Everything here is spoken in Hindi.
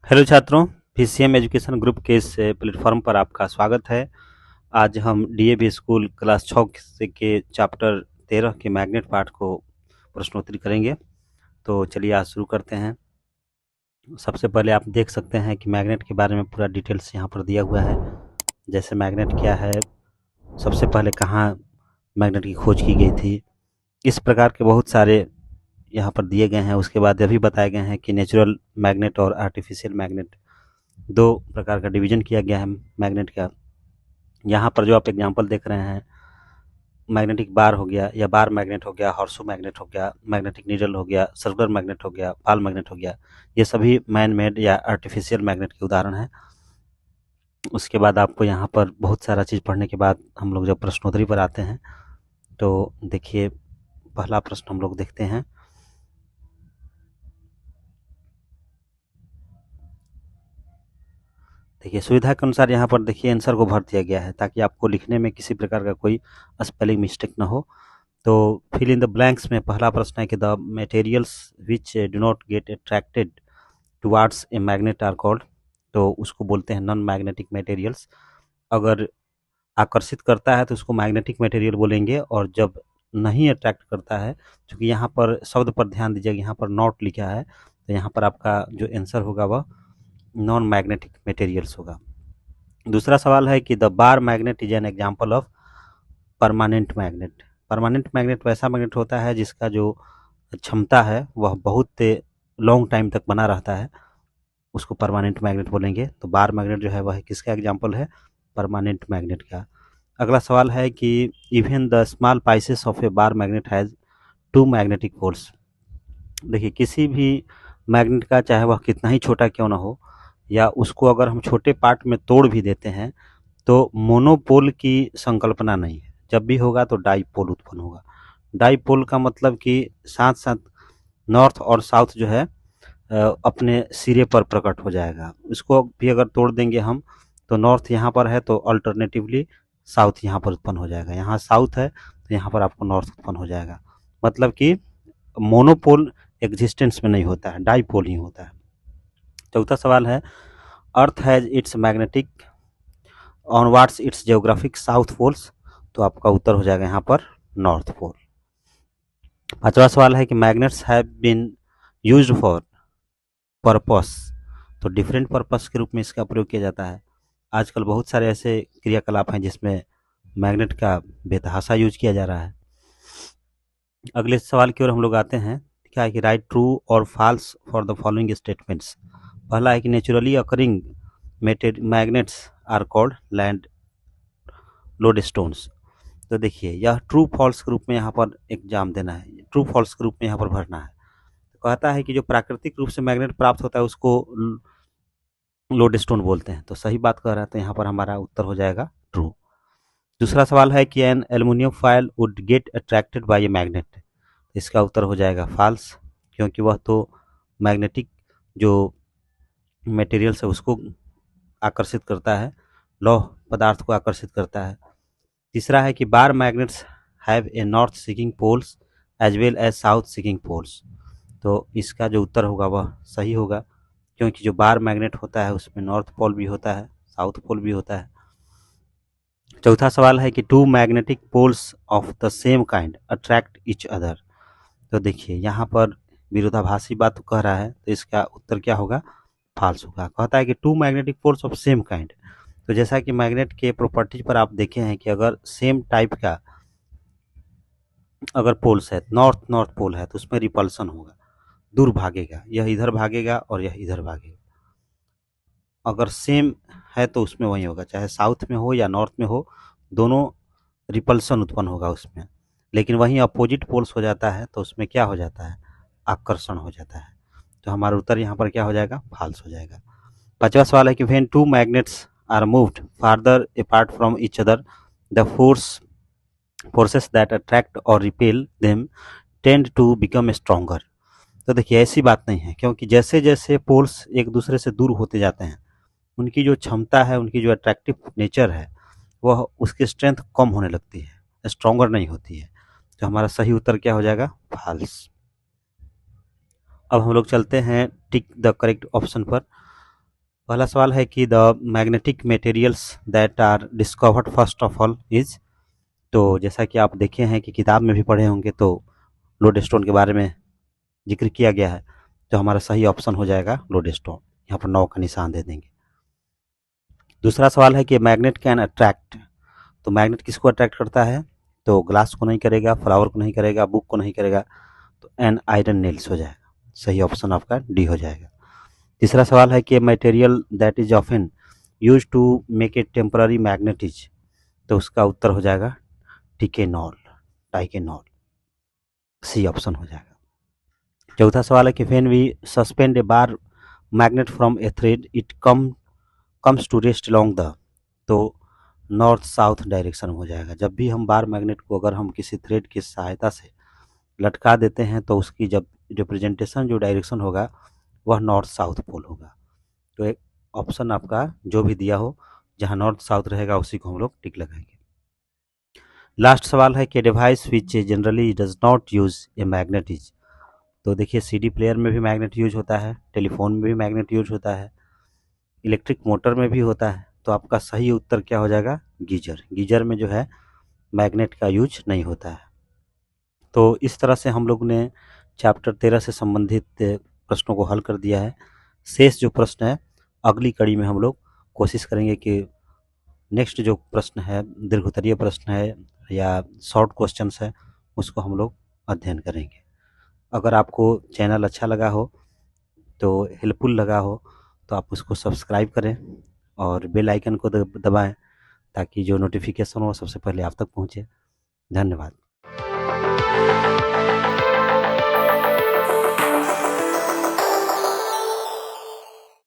हेलो छात्रों, पीसीएम एजुकेशन ग्रुप के इस प्लेटफॉर्म पर आपका स्वागत है। आज हम डीएवी स्कूल क्लास 6 के चैप्टर 13 के मैग्नेट पार्ट को प्रश्नोत्तरी करेंगे। तो चलिए आज शुरू करते हैं। सबसे पहले आप देख सकते हैं कि मैग्नेट के बारे में पूरा डिटेल्स यहाँ पर दिया हुआ है। जैसे मैग्नेट क्या है, सबसे पहले कहाँ मैग्नेट की खोज की गई थी, इस प्रकार के बहुत सारे यहाँ पर दिए गए हैं। उसके बाद यह भी बताए गए हैं कि नेचुरल मैग्नेट और आर्टिफिशियल मैग्नेट दो प्रकार का डिवीजन किया गया है मैग्नेट का। यहाँ पर जो आप एग्जांपल देख रहे हैं, मैग्नेटिक बार हो गया या बार मैग्नेट हो गया, हॉर्सो मैग्नेट हो गया, मैग्नेटिक नीडल हो गया, सर्कुलर मैग्नेट हो गया, बॉल मैग्नेट हो गया, ये सभी मैन मेड या आर्टिफिशियल मैग्नेट के उदाहरण हैं। उसके बाद आपको यहाँ पर बहुत सारा चीज़ पढ़ने के बाद हम लोग जब प्रश्नोत्तरी पर आते हैं तो देखिए पहला प्रश्न हम लोग देखते हैं। देखिए सुविधा के अनुसार यहाँ पर देखिए आंसर को भर दिया गया है ताकि आपको लिखने में किसी प्रकार का कोई स्पेलिंग मिस्टेक ना हो। तो फिल इन द ब्लैंक्स में पहला प्रश्न है कि the materials which do not get attracted towards a magnet are called. तो उसको बोलते हैं नॉन मैग्नेटिक मटेरियल्स। अगर आकर्षित करता है तो उसको मैग्नेटिक मटेरियल बोलेंगे, और जब नहीं अट्रैक्ट करता है, क्योंकि यहाँ पर शब्द पर ध्यान दीजिएगा, यहाँ पर नॉट लिखा है, तो यहाँ पर आपका जो आंसर होगा वह नॉन मैग्नेटिक मटेरियल्स होगा। दूसरा सवाल है कि the bar magnet is an example of permanent magnet. Permanent magnet वैसा मैग्नेट होता है जिसका जो क्षमता है वह बहुत लॉन्ग टाइम तक बना रहता है, उसको परमानेंट मैग्नेट बोलेंगे। तो बार मैग्नेट जो है वह किसका एग्जाम्पल है? परमानेंट मैग्नेट का। अगला सवाल है कि even the small pieces of a bar magnet has two magnetic poles. देखिए किसी भी मैग्नेट का चाहे वह कितना ही छोटा क्यों ना हो, या उसको अगर हम छोटे पार्ट में तोड़ भी देते हैं तो मोनोपोल की संकल्पना नहीं है। जब भी होगा तो डाईपोल उत्पन्न होगा। डाईपोल का मतलब कि साथ साथ नॉर्थ और साउथ जो है अपने सिरे पर प्रकट हो जाएगा। इसको भी अगर तोड़ देंगे हम तो नॉर्थ यहाँ पर है तो अल्टरनेटिवली साउथ यहाँ पर उत्पन्न हो जाएगा। यहाँ साउथ है तो यहाँ पर आपको नॉर्थ उत्पन्न हो जाएगा। मतलब कि मोनोपोल एग्जिस्टेंस में नहीं होता है, डाईपोल ही होता है। चौथा सवाल है earth has its magnetic on what's its geographic south poles. तो आपका उत्तर हो जाएगा यहाँ पर नॉर्थ पोल। पांचवा सवाल है कि magnets have been used for purpose. तो डिफरेंट पर्पस के रूप में इसका प्रयोग किया जाता है। आजकल बहुत सारे ऐसे क्रियाकलाप हैं जिसमें मैग्नेट का बेतहाशा यूज किया जा रहा है। अगले सवाल की ओर हम लोग आते हैं। क्या है कि राइट ट्रू और false for the following statements. पहला है कि naturally occurring magnets are called लैंड लोडस्टोन्स। तो देखिए यह ट्रू फॉल्स के रूप में यहाँ पर एग्जाम देना है, ट्रू फॉल्स के रूप में यहाँ पर भरना है। तो कहता है कि जो प्राकृतिक रूप से मैग्नेट प्राप्त होता है उसको लोडस्टोन बोलते हैं। तो सही बात कह रहा है, तो यहाँ पर हमारा उत्तर हो जाएगा ट्रू। दूसरा सवाल है कि an aluminium foil would get attracted by a magnet. इसका उत्तर हो जाएगा फॉल्स, क्योंकि वह तो मैग्नेटिक जो मटेरियल्स है उसको आकर्षित करता है, लौह पदार्थ को आकर्षित करता है। तीसरा है कि bar magnets have a north seeking poles as well as south seeking poles. तो इसका जो उत्तर होगा वह सही होगा, क्योंकि जो बार मैग्नेट होता है उसमें नॉर्थ पोल भी होता है, साउथ पोल भी होता है। चौथा सवाल है कि two magnetic poles of the same kind attract each other. तो देखिए यहाँ पर विरोधाभासी बात तो कह रहा है, तो इसका उत्तर क्या होगा? फॉल्स होगा। कहता है कि two magnetic poles of same kind. तो जैसा कि मैग्नेट के प्रॉपर्टीज पर आप देखे हैं कि अगर सेम टाइप का अगर पोल्स है, नॉर्थ नॉर्थ पोल है, तो उसमें रिपल्सन होगा, दूर भागेगा, यह इधर भागेगा और यह इधर भागेगा। अगर सेम है तो उसमें वही होगा, चाहे साउथ में हो या नॉर्थ में हो, दोनों रिपल्सन उत्पन्न होगा उसमें। लेकिन वहीं अपोजिट पोल्स हो जाता है तो उसमें क्या हो जाता है? आकर्षण हो जाता है। तो हमारा उत्तर यहाँ पर क्या हो जाएगा? फॉल्स हो जाएगा। पांचवा सवाल है कि when two magnets are moved farther apart from each other the forces that attract or repel them tend to become stronger. तो देखिए ऐसी बात नहीं है, क्योंकि जैसे जैसे पोल्स एक दूसरे से दूर होते जाते हैं उनकी जो क्षमता है, उनकी जो अट्रैक्टिव नेचर है, वह उसकी स्ट्रेंथ कम होने लगती है, स्ट्रॉन्गर नहीं होती है। तो हमारा सही उत्तर क्या हो जाएगा? फॉल्स। अब हम लोग चलते हैं टिक द करेक्ट ऑप्शन पर। पहला सवाल है कि the magnetic materials that are discovered first of all is. तो जैसा कि आप देखे हैं कि किताब में भी पढ़े होंगे, तो लोडस्टोन के बारे में जिक्र किया गया है, तो हमारा सही ऑप्शन हो जाएगा लोडस्टोन। यहाँ पर 9 का निशान दे देंगे। दूसरा सवाल है कि मैग्नेट कैन अट्रैक्ट। तो मैग्नेट किसको अट्रैक्ट करता है? तो ग्लास को नहीं करेगा, फ्लावर को नहीं करेगा, बुक को नहीं करेगा, तो एन आयरन नेल्स हो जाएगा। सही ऑप्शन आपका डी हो जाएगा। तीसरा सवाल है कि material that is often use to make a temporary magnetise. तो उसका उत्तर हो जाएगा टिकेनॉल, टाइकेनॉल। सी ऑप्शन हो जाएगा। चौथा सवाल है कि when we suspend a bar magnet from a thread it comes to rest along the. तो नॉर्थ साउथ डायरेक्शन हो जाएगा। जब भी हम बार मैग्नेट को अगर हम किसी थ्रेड की सहायता से लटका देते हैं, तो उसकी जब रिप्रेजेंटेशन जो डायरेक्शन होगा वह नॉर्थ साउथ पोल होगा। तो एक ऑप्शन आपका जो भी दिया हो, जहां नॉर्थ साउथ रहेगा उसी को हम लोग टिक लगाएंगे। लास्ट सवाल है कि device which generally does not use a magnet is. तो देखिए, सीडी प्लेयर में भी मैग्नेट यूज होता है, टेलीफोन में भी मैग्नेट यूज होता है, इलेक्ट्रिक मोटर में भी होता है। तो आपका सही उत्तर क्या हो जाएगा? गीजर। गीजर में जो है मैग्नेट का यूज नहीं होता है। तो इस तरह से हम लोग ने चैप्टर 13 से संबंधित प्रश्नों को हल कर दिया है। शेष जो प्रश्न है अगली कड़ी में हम लोग कोशिश करेंगे कि नेक्स्ट जो प्रश्न है, दीर्घोत्तरीय प्रश्न है या शॉर्ट क्वेश्चंस है, उसको हम लोग अध्ययन करेंगे। अगर आपको चैनल अच्छा लगा हो, तो हेल्पफुल लगा हो, तो आप उसको सब्सक्राइब करें और बेल आइकन को दबाएं, ताकि जो नोटिफिकेशन हो सबसे पहले आप तक पहुंचे। धन्यवाद।